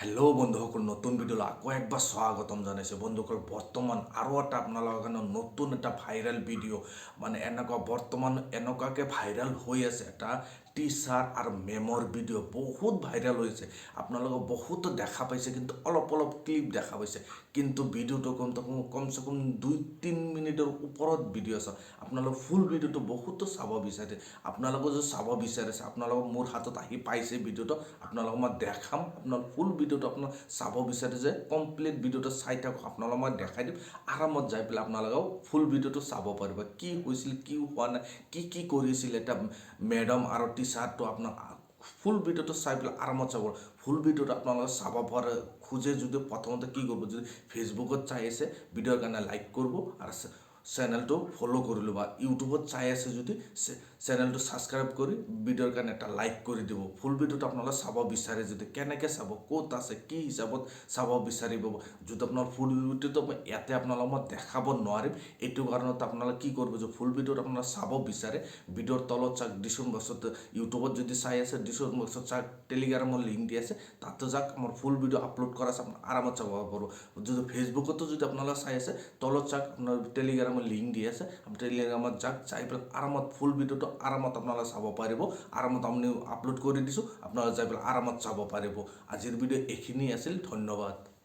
Hello' বন্ধুসকল, নতুন ভিডিঅ'লৈ আকৌ একবাৰ স্বাগতম জনাইছোঁ। বন্ধুসকল, বৰ্তমান আৰু এটা আপোনালোকৰ কাৰণে নতুন এটা ভাইৰেল ভিডিঅ' মানে এনেকুৱাকৈ ভাইৰেল হৈ আছে এটা টিচাৰ আৰু মেমৰ ভিডিঅ' বহুত ভাইৰেল হৈছে। আপোনালোকে বহুতো দেখা পাইছে, কিন্তু অলপ ক্লিপ দেখা পাইছে, কিন্তু ভিডিঅ'টো কমচে কম 2-3 মিনিটৰ ওপৰত ভিডিঅ' আছে। আপোনালোকে ফুল ভিডিঅ'টো বহুতো চাব বিচাৰে। আপোনালোকে যদি চাব বিচাৰিছে, আপোনালোকে মোৰ হাতত আহি পাইছে ভিডিঅ'টো, আপোনালোকক মই দেখাম। আপোনালোক ফুল ভিডিঅ'টো আপোনাক চাব বিচাৰে যে কমপ্লিট ভিডিঅ'টো চাই থাকক, আপোনালোকক মই দেখাই দিম। আৰামত যাই পেলাই আপোনালোকেও ফুল ভিডিঅ'টো চাব পাৰিব, কি হৈছিল, কি হোৱা নাই, কি কৰিছিল এটা মেডাম আৰু টিচাৰটো। আপোনাক ফুল ভিডিঅ'টো চাই পেলাই আৰামত চাব। ফুল ভিডিঅ'টো আপোনালোকে চাব পাৰে খোজে যদি প্ৰথমতে কি কৰিব, যদি ফেচবুকত চাই আছে ভিডিঅ'ৰ কাৰণে লাইক কৰিব আৰু চেনেলটো ফ'ল' কৰি ল'ব। ইউটিউবত চাই আছে যদি চেনেলটো ছাবস্ক্ৰাইব কৰি ভিডিঅ'ৰ কাৰণে এটা লাইক কৰি দিব। ফুল ভিডিঅ'টো আপোনালোকে চাব বিচাৰে যদি কেনেকৈ চাব, ক'ত আছে, কি হিচাপত চাব বিচাৰিব। যদি আপোনাৰ ফুল ভিডিঅ'টো ইয়াতে আপোনালোকক মই দেখাব নোৱাৰিম, এইটো কাৰণত আপোনালোকে কি কৰিব, যে ফুল ভিডিঅ'টো আপোনালোকে চাব বিচাৰে ভিডিঅ'ৰ তলত চাওক ডিছক্ৰিপশ্যন বক্সত, ইউটিউবত যদি চাই আছে ডিছক্ৰিপশ্যন বক্সত চাওক, টেলিগ্ৰামৰ লিংক দি আছে, তাতে যাওক। আমাৰ ফুল ভিডিঅ' আপলোড কৰা আছে, আপোনাৰ আৰামত চাব পাৰিব। যদি ফেচবুকতো যদি আপোনালোকে চাই আছে, তলত চাওক আপোনাৰ টেলিগ্ৰামৰ লিংক দি আছে, টেলিগ্ৰামত যাওক, চাই পেলাই আৰামত ফুল ভিডিঅ'টো আৰামত আপোনালোকে চাব পাৰিব। আৰামত আপুনি আপলোড কৰি দিছোঁ, আপোনালোকে যাই পেলাই আৰামত চাব পাৰিব। আজিৰ ভিডিঅ' এইখিনি আছিল, ধন্যবাদ।